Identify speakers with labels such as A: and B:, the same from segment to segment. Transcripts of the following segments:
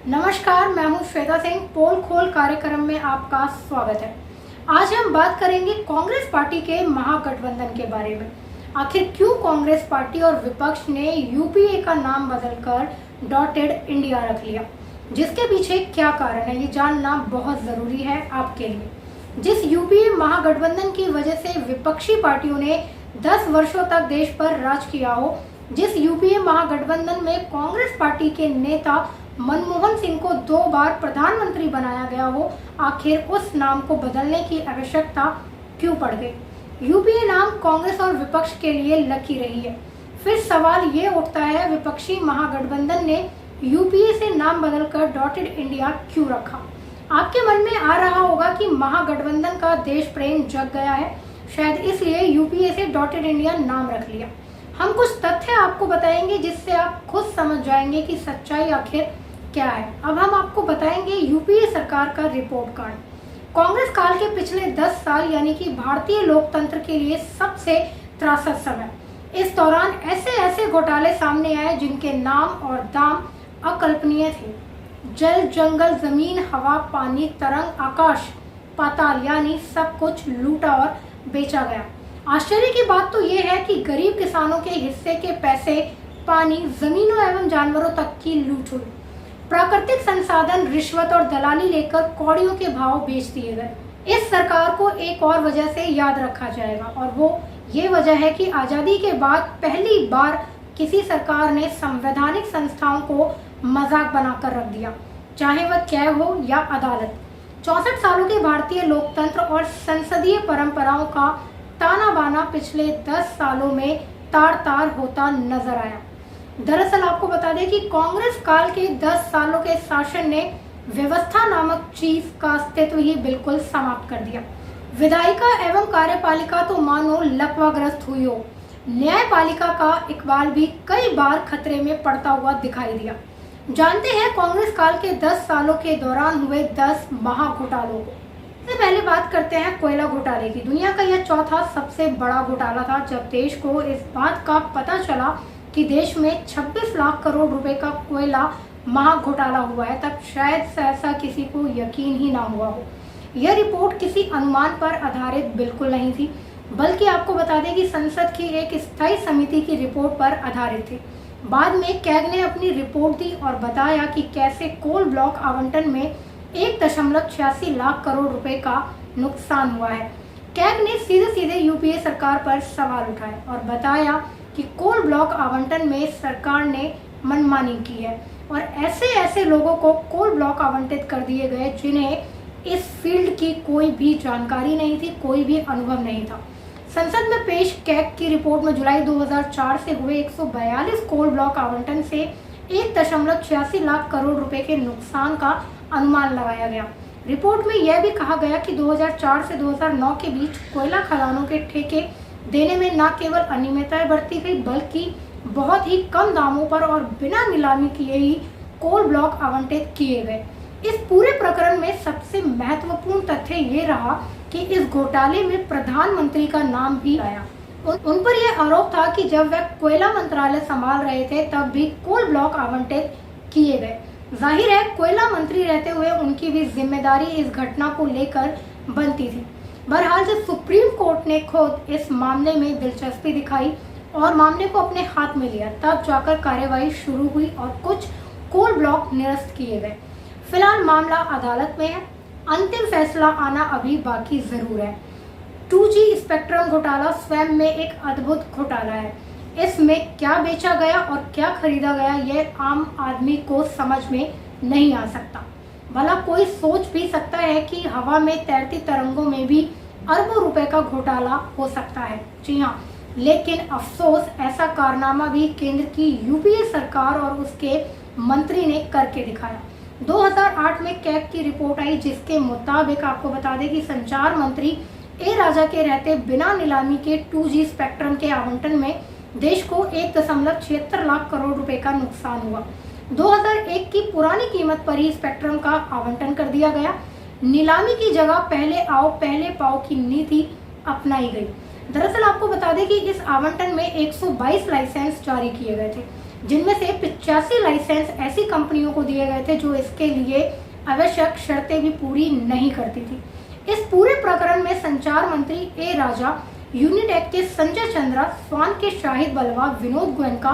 A: नमस्कार, मैं हूं श्वेता सिंह। पोल खोल कार्यक्रम में आपका स्वागत है। आज हम बात करेंगे कांग्रेस पार्टी के महागठबंधन के बारे में। आखिर क्यों कांग्रेस पार्टी और विपक्ष ने यूपीए का नाम बदलकर डॉटेड इंडिया रख लिया, जिसके पीछे क्या कारण है, ये जानना बहुत जरूरी है आपके लिए। जिस यूपीए महागठबंधन की वजह से विपक्षी पार्टियों ने 10 वर्षों तक देश पर राज किया हो, जिस यूपीए महागठबंधन में कांग्रेस पार्टी के नेता मनमोहन सिंह को 2 बार प्रधानमंत्री बनाया गया हो, आखिर उस नाम को बदलने की आवश्यकता क्यों पड़ गई। यूपीए नाम कांग्रेस और विपक्ष के लिए लकी रही है। फिर सवाल ये उठता है, विपक्षी महागठबंधन ने यूपीए से नाम बदलकर डॉटेड इंडिया क्यों रखा। आपके मन में आ रहा होगा कि महागठबंधन का देश प्रेम जग गया है, शायद इसलिए यूपीए से डॉटेड इंडिया नाम रख लिया। हम कुछ तथ्य आपको बताएंगे जिससे आप खुद समझ जाएंगे कि सच्चाई आखिर क्या है। अब हम आपको बताएंगे यूपीए सरकार का रिपोर्ट कार्ड। कांग्रेस काल के पिछले 10 साल यानी कि भारतीय लोकतंत्र के लिए सबसे त्रासद समय। इस दौरान ऐसे घोटाले सामने आए जिनके नाम और दाम अकल्पनीय थे। जल, जंगल, जमीन, हवा, पानी, तरंग, आकाश, पाताल यानी सब कुछ लूटा और बेचा गया। आश्चर्य की बात तो ये है कि गरीब किसानों के हिस्से के पैसे, पानी, जमीनों एवं जानवरों तक की लूट हुई। प्राकृतिक संसाधन रिश्वत और दलाली लेकर कौड़ियों के भाव बेच दिए गए। इस सरकार को एक और वजह से याद रखा जाएगा और वो ये वजह है कि आजादी के बाद पहली बार किसी सरकार ने संवैधानिक संस्थाओं को मजाक बनाकर रख दिया, चाहे वह कैग हो या अदालत। 64 सालों के भारतीय लोकतंत्र और संसदीय परंपराओं का ताना बाना पिछले 10 सालों में तार तार होता नजर आया। दरअसल आपको बता दें कि कांग्रेस काल के 10 सालों के शासन ने व्यवस्था नामक चीज का अस्तित्व ही बिल्कुल समाप्त कर दिया। विधायिका एवं कार्यपालिका तो मानो लकवाग्रस्त हुई हो। न्यायपालिका का इकबाल भी कई बार खतरे में पड़ता हुआ दिखाई दिया। जानते हैं कांग्रेस काल के 10 सालों के दौरान हुए 10 महाघोटालों को। सबसे पहले बात करते हैं कोयला घोटाले की। दुनिया का यह चौथा सबसे बड़ा घोटाला था। जब देश को इस बात का पता चला कि देश में 26 लाख करोड़ रुपए का कोयला महाघोटाला हुआ है, तब शायद ऐसा किसी को यकीन ही ना हुआ हो। यह रिपोर्ट किसी अनुमान पर आधारित बिल्कुल नहीं थी, बल्कि आपको बता दें कि संसद की एक स्थायी समिति की रिपोर्ट पर आधारित थी। बाद में कैग ने अपनी रिपोर्ट दी और बताया कि कैसे कोल ब्लॉक आवंटन में 1.86 लाख करोड़ रुपए का नुकसान हुआ है। कैग ने सीधे यूपीए सरकार पर सवाल उठाए और बताया कि कोल ब्लॉक आवंटन में सरकार ने मनमानी की है और ऐसे लोगों को कोल ब्लॉक आवंटित कर दिए गए जिन्हें इस फील्ड की कोई भी जानकारी नहीं थी, कोई भी अनुभव नहीं था। संसद में पेश कैग की रिपोर्ट में जुलाई 2004 से हुए 142 कोल ब्लॉक आवंटन से 1.86 लाख करोड़ रुपए के नुकसान का अनुमान लगाया गया। रिपोर्ट में यह भी कहा गया कि 2004 से 2009 के बीच कोयला खदानों के ठेके देने में न केवल अनियमितताएं बरती गई, बल्कि बहुत ही कम दामों पर और बिना नीलामी किए ही कोल ब्लॉक आवंटित किए गए। इस पूरे प्रकरण में सबसे महत्वपूर्ण तथ्य ये रहा कि इस घोटाले में प्रधानमंत्री का नाम भी आया। उन पर यह आरोप था कि जब वह कोयला मंत्रालय संभाल रहे थे तब भी कोल ब्लॉक आवंटित किए गए। जाहिर है कोयला मंत्री रहते हुए उनकी भी जिम्मेदारी इस घटना को लेकर बनती थी। बहरहाल जब सुप्रीम कोर्ट ने खुद इस मामले में दिलचस्पी दिखाई और मामले को अपने हाथ में लिया, तब जाकर कार्यवाही शुरू हुई और कुछ कोल ब्लॉक निरस्त किए गए। फिलहाल मामला अदालत में है, अंतिम फैसला आना अभी बाकी जरूर है। 2G स्पेक्ट्रम घोटाला स्वयं में एक अद्भुत घोटाला है। इसमें क्या बेचा गया और क्या खरीदा गया, यह आम आदमी को समझ में नहीं आ सकता। भला कोई सोच भी सकता है कि हवा में तैरती तरंगों में भी अरबों रुपए का घोटाला हो सकता है। जी हाँ, लेकिन अफसोस ऐसा कारनामा भी केंद्र की यूपीए सरकार और उसके मंत्री ने करके दिखाया। 2008 में कैग की रिपोर्ट आई, जिसके मुताबिक आपको बता दें कि संचार मंत्री ए राजा के रहते बिना नीलामी के 2G स्पेक्ट्रम के आवंटन में देश को 1.76 लाख करोड़ रुपए का नुकसान हुआ। 2001 की पुरानी कीमत पर ही स्पेक्ट्रम का आवंटन कर दिया गया। नीलामी की जगह पहले आओ पहले पाओ की नीति अपनाई गई। दरअसल आपको बता दें कि इस आवंटन में 122 लाइसेंस जारी किए गए थे, जिनमें से 85 लाइसेंस ऐसी कंपनियों को दिए गए थे जो इसके लिए आवश्यक शर्तें भी पूरी नहीं करती थी। इस पूरे प्रकरण में संचार मंत्री ए राजा, यूनिटेक के संजय चंद्रा, स्वान के शाहिद बलवा, विनोद गोयनका,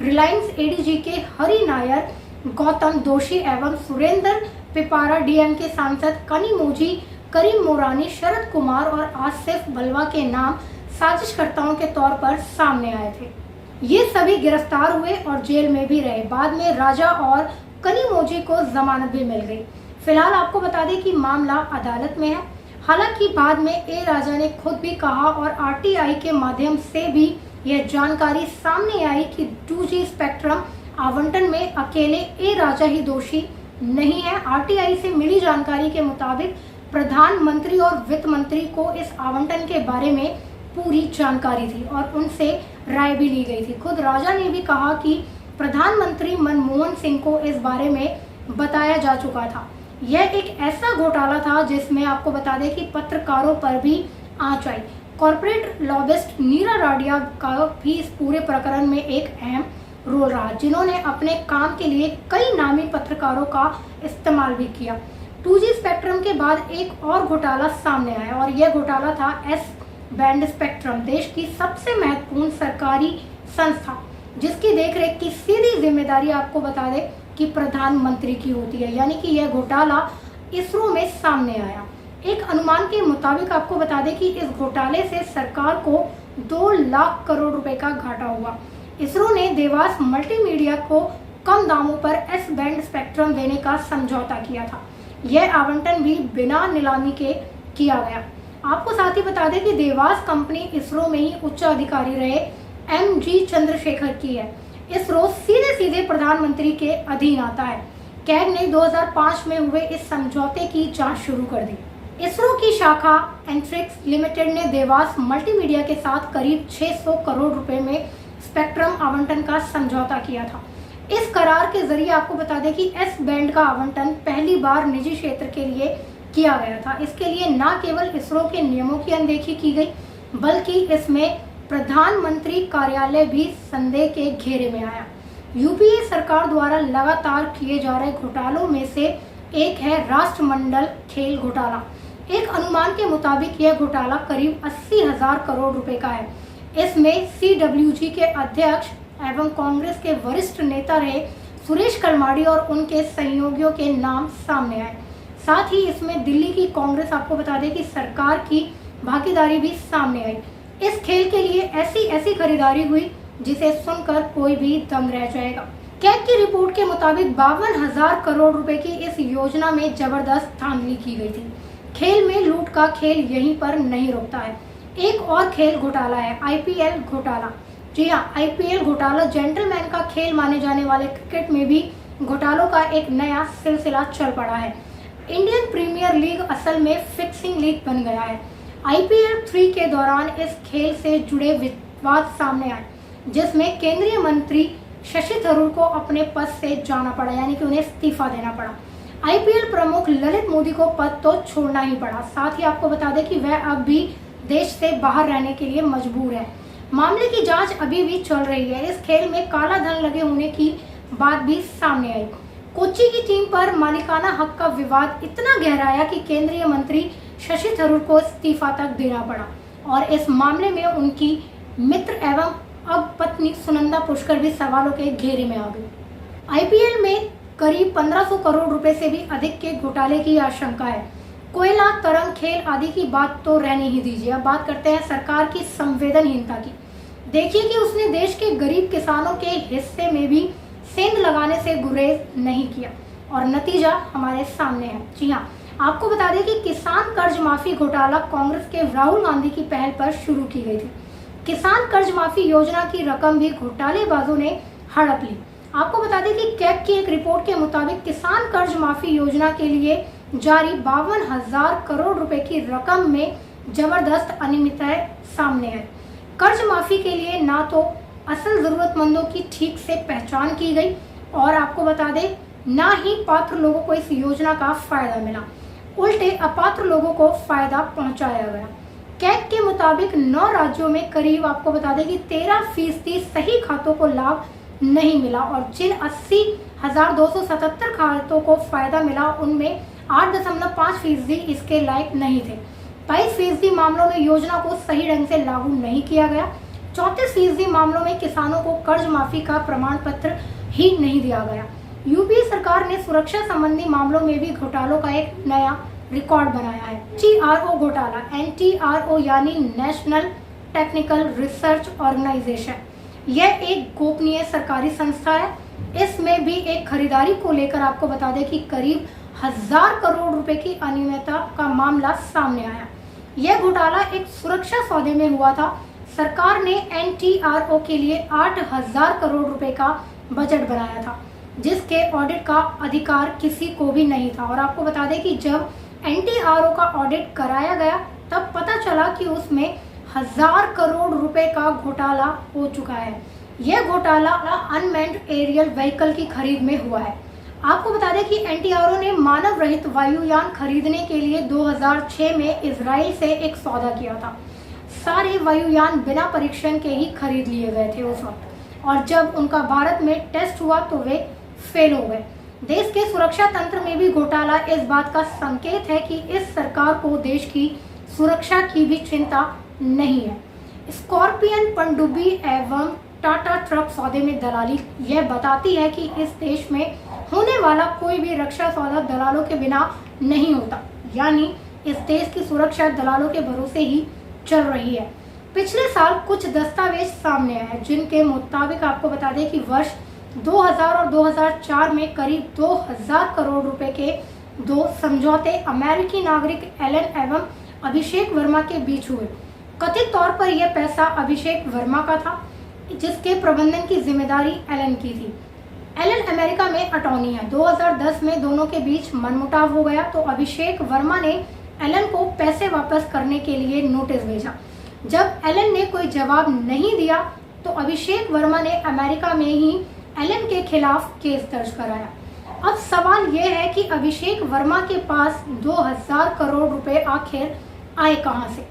A: रिलायंस एडीजी के हरि नायर, गौतम दोषी एवं सुरेंद्र पिपारा, डीएम के सांसद कनिमोझी, करीम मोरानी, शरद कुमार और आसिफ बलवा के नाम साजिशकर्ताओं के तौर पर सामने आए थे। ये सभी गिरफ्तार हुए और जेल में भी रहे। बाद में राजा और कनिमोझी को जमानत भी मिल गई। फिलहाल आपको बता दें कि मामला अदालत में है। हालांकि बाद में ए राजा ने खुद भी कहा और आरटीआई के माध्यम से भी यह जानकारी सामने आई कि 2G स्पेक्ट्रम आवंटन में अकेले ए राजा ही दोषी नहीं है। आरटीआई से मिली जानकारी के मुताबिक प्रधानमंत्री और वित्त मंत्री को इस आवंटन के बारे में पूरी जानकारी थी और उनसे राय भी ली गई थी। खुद राजा ने भी कहा कि प्रधानमंत्री मनमोहन सिंह को इस बारे में बताया जा चुका था। यह एक ऐसा घोटाला था जिसमें आपको बता दें कि पत्रकारों पर भी आंच आई। कॉर्पोरेट लॉबिस्ट नीरा राडिया का भी इस पूरे प्रकरण में एक अहम रोल रहा, जिन्होंने अपने काम के लिए कई नामी पत्रकारों का इस्तेमाल भी किया। 2G स्पेक्ट्रम के बाद एक और घोटाला सामने आया और यह घोटाला था एस बैंड स्पेक्ट्रम, देश की सबसे महत्वपूर्ण सरकारी संस्था जिसकी देखरेख की सीधी जिम्मेदारी आपको बता दें कि प्रधानमंत्री की होती है। यानी कि यह घोटाला इसरो में सामने आया। एक अनुमान के मुताबिक आपको बता दें कि इस घोटाले से सरकार को 2 लाख करोड़ रुपए का घाटा हुआ। इसरो ने देवास मल्टीमीडिया को कम दामों पर एस बैंड स्पेक्ट्रम देने का समझौता किया था। यह आवंटन भी बिना नीलामी के किया गया। आपको साथ ही बता दें कि देवास कंपनी इसरो में ही उच्च अधिकारी रहे MG चंद्रशेखर की है। इसरो सीधे प्रधानमंत्री के अधीन आता है। कैग ने 2005 में हुए इस समझौते की जांच शुरू कर दी। इसरो की शाखा एंट्रिक्स लिमिटेड ने देवास मल्टीमीडिया के साथ करीब 600 करोड़ रुपए में स्पेक्ट्रम आवंटन का समझौता किया था। इस करार के जरिए आपको बता दें कि एस बैंड का आवंटन पहली बार निजी क्षेत्र के लिए किया गया था। इसके लिए न केवल इसरो के नियमों की अनदेखी की गई, बल्कि इसमें प्रधानमंत्री कार्यालय भी संदेह के घेरे में आया। यूपीए सरकार द्वारा लगातार किए जा रहे घोटालों में से एक है राष्ट्रमंडल खेल घोटाला। एक अनुमान के मुताबिक यह घोटाला करीब 80,000 करोड़ रुपए का है। इसमें CWG के अध्यक्ष एवं कांग्रेस के वरिष्ठ नेता रहे सुरेश कलमाडी और उनके सहयोगियों के नाम सामने आए। साथ ही इसमें दिल्ली की कांग्रेस आपको बता दें कि सरकार की भागीदारी भी सामने आई। इस खेल के लिए ऐसी खरीदारी हुई जिसे सुनकर कोई भी दंग रह जाएगा। कैग की रिपोर्ट के मुताबिक 52,000 करोड़ रुपए की इस योजना में जबरदस्त धांधली की गई थी। खेल में लूट का खेल यहीं पर नहीं रुकता है। एक और खेल घोटाला है IPL घोटाला। जी हाँ, IPL घोटाला जेंटलमैन का खेल माने जाने वाले क्रिकेट में भी घोटालों का एक नया सिलसिला चल पड़ा है। इंडियन प्रीमियर लीग असल में फिक्सिंग लीग बन गया है। IPL 3 के दौरान इस खेल से जुड़े विवाद सामने आए, जिसमें केंद्रीय मंत्री शशि थरूर को अपने पद से जाना पड़ा, यानी कि उन्हें इस्तीफा देना पड़ा। IPL प्रमुख ललित मोदी को पद तो छोड़ना ही पड़ा। साथ ही आपको बता दें कि वह अब भी देश से बाहर रहने के लिए मजबूर है। मामले की जांच अभी भी चल रही है। इस खेल में काला धन लगे होने की बात भी सामने आई। कोच्चि की टीम पर मालिकाना हक का विवाद इतना गहराया कि केंद्रीय मंत्री शशि थरूर को इस्तीफा तक देना पड़ा और इस मामले में उनकी मित्र एवं अब पत्नी सुनंदा पुष्कर भी सवालों के घेरे में आ गई। IPL में करीब 1500 करोड़ रुपए से भी अधिक के घोटाले की आशंका है। कोयला, तरंग, खेल आदि की बात तो रहने ही दीजिए। अब बात करते हैं सरकार की संवेदनहीनता की। देखिए कि उसने देश के गरीब किसानों के हिस्से में भी सेंध लगाने से गुरेज नहीं किया और नतीजा हमारे सामने है। जी हाँ, आपको बता दें कि किसान कर्ज माफी घोटाला कांग्रेस के राहुल गांधी की पहल पर शुरू की गई थी। किसान कर्ज माफी योजना की रकम भी घोटालेबाजों ने हड़प ली। आपको बता दें कि कैग की एक रिपोर्ट के मुताबिक किसान कर्ज माफी योजना के लिए जारी 52,000 करोड़ रुपए की रकम में जबरदस्त अनियमितताएं सामने आई। कर्ज माफी के लिए ना तो असल जरूरतमंदों की ठीक से पहचान की गई और आपको बता दें ना ही पात्र लोगों को इस योजना का फायदा मिला, उल्टे अपात्र लोगों को फायदा पहुंचाया गया। कैग के मुताबिक 9 राज्यों में करीब आपको बता दें कि 13% सही खातों को लाभ नहीं मिला और जिन 80,277 खातों को फायदा मिला उनमें 8.5% इसके लायक नहीं थे। 22% मामलों में योजना को सही ढंग से लागू नहीं किया गया। 34% मामलों में किसानों को कर्ज माफी का प्रमाण पत्र ही नहीं दिया गया। यूपीए सरकार ने सुरक्षा संबंधी मामलों में भी घोटालों का एक नया रिकॉर्ड बनाया है। एनटीआरओ घोटाला, एनटीआरओ यानी नेशनल टेक्निकल रिसर्च ऑर्गेनाइजेशन, यह एक गोपनीय सरकारी संस्था है। इसमें भी एक खरीदारी को लेकर आपको बता दें कि करीब 1000 करोड़ रुपए की अनियमितता का मामला सामने आया। यह घोटाला एक सुरक्षा सौदे में हुआ था। सरकार ने एनटीआरओ के लिए 8000 करोड़ रुपए का बजट बनाया था, जिसके ऑडिट का अधिकार किसी को भी नहीं था। और आपको बता दें कि जब एनटीआरओ का ऑडिट कराया गया तब पता चला कि उसमें 1000 करोड़ रुपए का घोटाला हो चुका है। यह घोटाला अनमैन्ड एरियल व्हीकल की खरीद में हुआ है। आपको बता दें कि एनटीआरओ ने मानव रहित वायुयान खरीदने के लिए 2006 में इजराइल से एक सौदा किया था। सारे वायुयान बिना परीक्षण के ही खरीद लिए गए थे उस वक्त, और जब उनका भारत में टेस्ट हुआ तो वे फेल हो गए। देश के सुरक्षा तंत्र में भी घोटाला इस बात का संकेत है कि इस सरकार को देश की सुरक्षा की भी चिंता नहीं है। स्कॉर्पियन पनडुब्बी एवं टाटा ट्रक सौदे में दलाली, यह बताती है कि इस देश में होने वाला कोई भी रक्षा सौदा दलालों के बिना नहीं होता, यानी इस देश की सुरक्षा दलालों के भरोसे ही चल रही है। पिछले साल कुछ दस्तावेज सामने आए जिनके मुताबिक आपको बता दें कि वर्ष 2000 और 2004 में करीब 2000 करोड़ रुपए के दो समझौते अमेरिकी नागरिक एलन एवं अभिषेक वर्मा के बीच हुए। कथित तौर पर यह पैसा अभिषेक वर्मा का था, जिसके प्रबंधन की जिम्मेदारी एलन की थी। एलन अमेरिका में अटॉर्नी है। 2010 में दोनों के बीच मनमुटाव हो गया तो अभिषेक वर्मा ने एलन को पैसे वापस करने के लिए नोटिस भेजा। जब एलन ने कोई जवाब नहीं दिया तो अभिषेक वर्मा ने अमेरिका में ही एलन के खिलाफ केस दर्ज कराया। अब सवाल यह है कि अभिषेक वर्मा के पास 2000 करोड़ रुपए आखिर आए कहां से?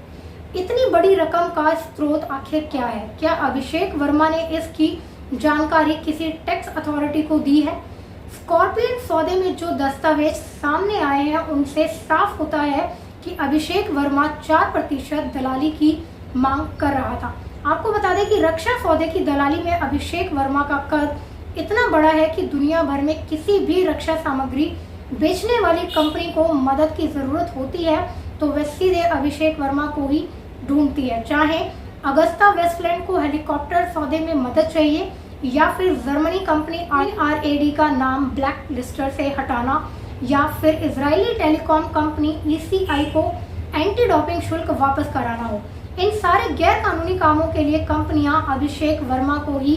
A: इतनी बड़ी रकम का स्रोत आखिर क्या है? क्या अभिषेक वर्मा ने इसकी जानकारी किसी टैक्स अथॉरिटी को दी है? स्कॉर्पियन सौदे में जो दस्तावेज सामने आए हैं उनसे साफ होता है कि अभिषेक वर्मा 4% दलाली की मांग कर रहा था। आपको बता दें कि रक्षा सौदे की दलाली में अभिषेक वर्मा का कद इतना बड़ा है कि दुनिया भर में किसी भी रक्षा सामग्री बेचने वाली कंपनी को मदद की जरूरत होती है तो वह सीधे अभिषेक वर्मा को ही ढूंढती है। चाहे अगस्ता वेस्टलैंड को हेलीकॉप्टर सौदे में मदद चाहिए या फिर जर्मनी कंपनी IRAD का नाम ब्लैक लिस्टर से हटाना या फिर इजरायली टेलीकॉम कंपनी ECI को एंटी डोपिंग शुल्क वापस कराना हो, इन सारे गैर कानूनी कामों के लिए कंपनियां अभिषेक वर्मा को ही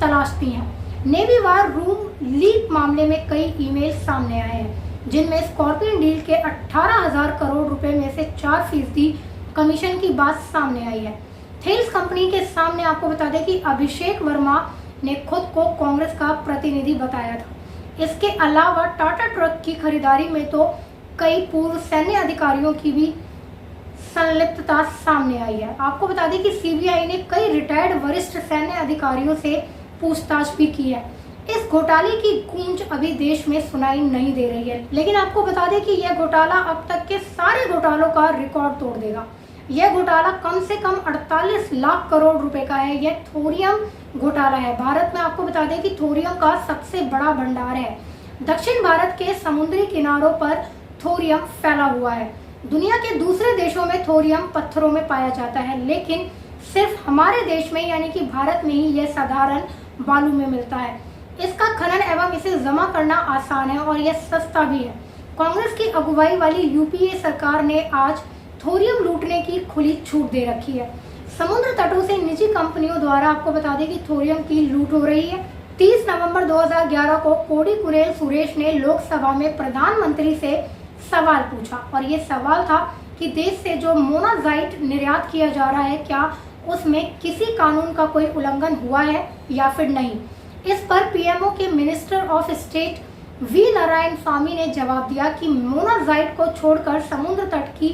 A: तलाशती हैं। नेवी वार रूम लीक मामले में कई ईमेल सामने आए हैं जिनमें स्कॉर्पियन डील के 18,000 करोड़ रुपए में से 4% कमीशन की बात सामने आई है। थेल्स कंपनी के सामने आपको बता दें कि अभिषेक वर्मा ने खुद को कांग्रेस का प्रतिनिधि बताया था। इसके अलावा टाटा ट्रक की खरीदारी में तो कई पूर्व सैन्य अधिकारियों की भी संलिप्तता सामने आई है। आपको बता दें कि सीबीआई ने कई रिटायर्ड वरिष्ठ सैन्य अधिकारियों से पूछताछ भी की है। इस घोटाले की गूंज अभी देश में सुनाई नहीं दे रही है, लेकिन आपको बता दें कि यह घोटाला अब तक के सारे घोटालों का रिकॉर्ड तोड़ देगा। यह घोटाला कम से कम 48 लाख करोड़ रुपए का है। यह थोरियम घोटाला है। भारत में आपको बता दें कि थोरियम का सबसे बड़ा भंडार है। दक्षिण भारत के समुद्री किनारों पर थोरियम फैला हुआ है। दुनिया के दूसरे देशों में थोरियम पत्थरों में पाया जाता है, लेकिन सिर्फ हमारे देश में यानी कि भारत में ही यह साधारण बालू में मिलता है। इसका खनन एवं इसे जमा करना आसान है और यह सस्ता भी है। कांग्रेस की अगुवाई वाली यूपीए सरकार ने आज थोरियम लूटने की खुली छूट दे रखी है। समुद्र तटों से निजी कंपनियों द्वारा आपको बता दें कि थोरियम की लूट हो रही है। 30 नवंबर 2011 को कोडिकुरेल सुरेश ने लोकसभा में प्रधानमंत्री से सवाल पूछा और ये सवाल था कि देश से जो मोनाजाइट निर्यात किया जा रहा है क्या उसमें किसी कानून का कोई उल्लंघन हुआ है या फिर नहीं। इस पर पीएमओ के minister of state V Narayan Swamy ने जवाब दिया कि मोनाजाइट को छोड़कर समुद्र तट की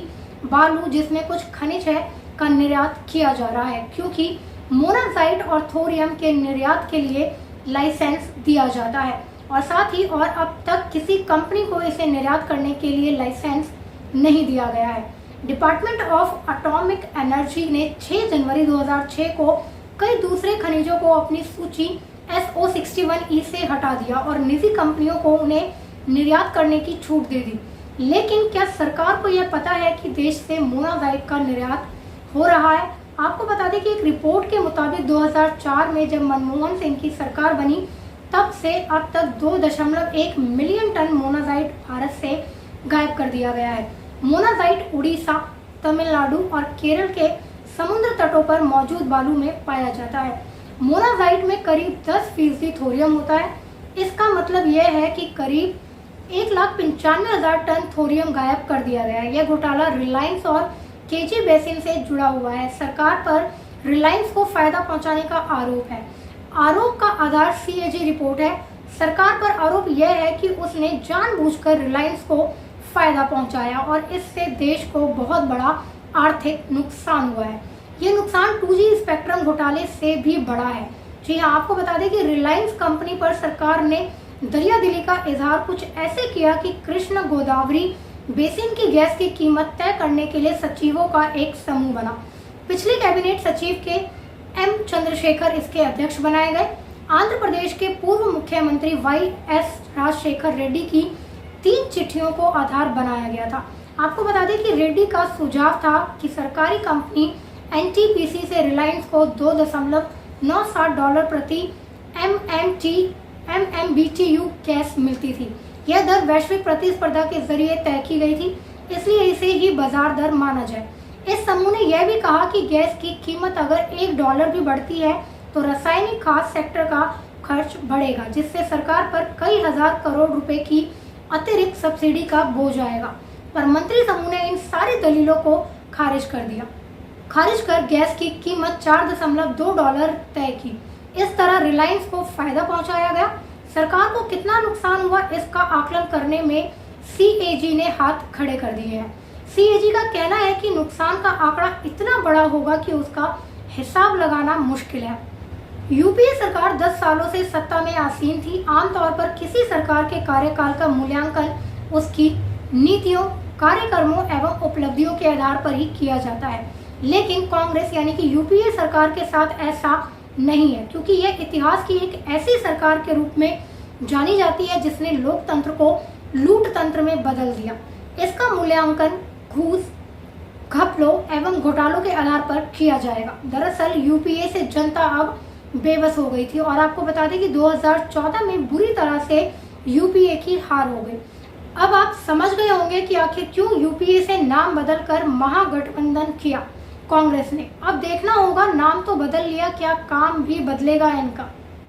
A: बालू जिसमें कुछ खनिज है का निर्यात किया जा रहा है, क्योंकि मोनाजाइट और थोरियम के निर्यात के लिए लाइसेंस दिया जाता है और साथ ही और अब तक किसी कंपनी को इसे निर्यात करने के लिए लाइसेंस नहीं दिया गया है। डिपार्टमेंट ऑफ एटॉमिक एनर्जी ने 6 जनवरी 2006 को कई दूसरे खनिजों को अपनी सूची SO61E से हटा दिया और निजी कंपनियों को उन्हें निर्यात करने की छूट दे दी। लेकिन क्या सरकार को यह पता है कि देश से मोनाज़ाइट का निर्यात हो रहा है? आपको बता दें कि एक रिपोर्ट के मुताबिक 2004 में जब मनमोहन सिंह की सरकार बनी तब से अब तक 2.1 मिलियन टन मोनाज़ाइट भारत से गायब कर दिया गया है। मोनाज़ाइट उड़ीसा, तमिलनाडु और केरल के समुद्र तटों पर मौजूद बालू में पाया जाता है। मोनाज़ाइट में करीब 10% थोरियम होता है। इसका मतलब यह है कि करीब 1,95,000 टन थोरियम गायब कर दिया गया है। यह घोटाला रिलायंस और केजी बेसिन से जुड़ा हुआ है। सरकार पर रिलायंस को फायदा पहुंचाने का आरोप है। आरोप का आधार CAG रिपोर्ट है। सरकार पर आरोप यह है कि उसने जानबूझकर रिलायंस को फायदा पहुंचाया और इससे देश को बहुत बड़ा आर्थिक नुकसान हुआ है। ये नुकसान 2G स्पेक्ट्रम घोटाले से भी बड़ा है। जी हाँ, आपको बता दें कि रिलायंस कंपनी पर सरकार ने दरिया दिली का इजहार कुछ ऐसे किया कि कृष्ण गोदावरी बेसिन की गैस की कीमत तय करने के लिए सचिवों का एक समूह बना। पिछले कैबिनेट सचिव के M चंद्रशेखर इसके अध्यक्ष बनाए गए। आंध्र प्रदेश के पूर्व मुख्यमंत्री YS राजशेखर रेड्डी की 3 चिट्ठियों को आधार बनाया गया था। आपको बता दें कि रेड्डी का सुझाव था कि सरकारी कंपनी NTPC से रिलायंस को $2.97 प्रति MMBTU गैस मिलती थी। यह दर वैश्विक प्रतिस्पर्धा के जरिए तय की गई थी, इसलिए इसे ही बाजार दर माना जाए। इस समूह ने यह भी कहा कि गैस की कीमत अगर $1 भी बढ़ती है तो रासायनिक खाद सेक्टर का खर्च बढ़ेगा, जिससे सरकार पर कई हजार करोड़ रुपए की अतिरिक्त सब्सिडी का बोझ आएगा। पर मंत्री समूह ने इन सारी दलीलों को खारिज कर गैस की कीमत $4.2 तय की। इस तरह रिलायंस को फायदा पहुंचाया गया। सरकार को कितना नुकसान हुआ इसका आकलन करने में CAG ने हाथ खड़े कर दिए हैं। CAG का कहना है कि नुकसान का आंकड़ा इतना बड़ा होगा कि उसका हिसाब लगाना मुश्किल है। यूपीए सरकार 10 सालों से सत्ता में आसीन थी। आमतौर पर किसी सरकार के कार्यकाल का मूल्यांकन उसकी नीतियों, कार्यक्रमों एवं उपलब्धियों के आधार पर ही किया जाता है। लेकिन कांग्रेस यानी कि यूपीए सरकार के साथ ऐसा नहीं है, क्योंकि यह इतिहास की एक ऐसी सरकार के रूप में जानी जाती है जिसने लोकतंत्र को लूट तंत्र में बदल दिया। इसका मूल्यांकन घूस, घपलों एवं घोटालों के आधार पर किया जाएगा। दरअसल यूपीए से जनता अब बेबस हो गई थी और आपको बता दें कि 2014 में बुरी तरह से यूपीए की हार हो गई। अब आप समझ गए होंगे कि आखिर क्यों यूपीए से नाम बदलकर महागठबंधन किया कांग्रेस ने। अब देखना होगा, नाम तो बदल लिया, क्या काम भी बदलेगा इनका।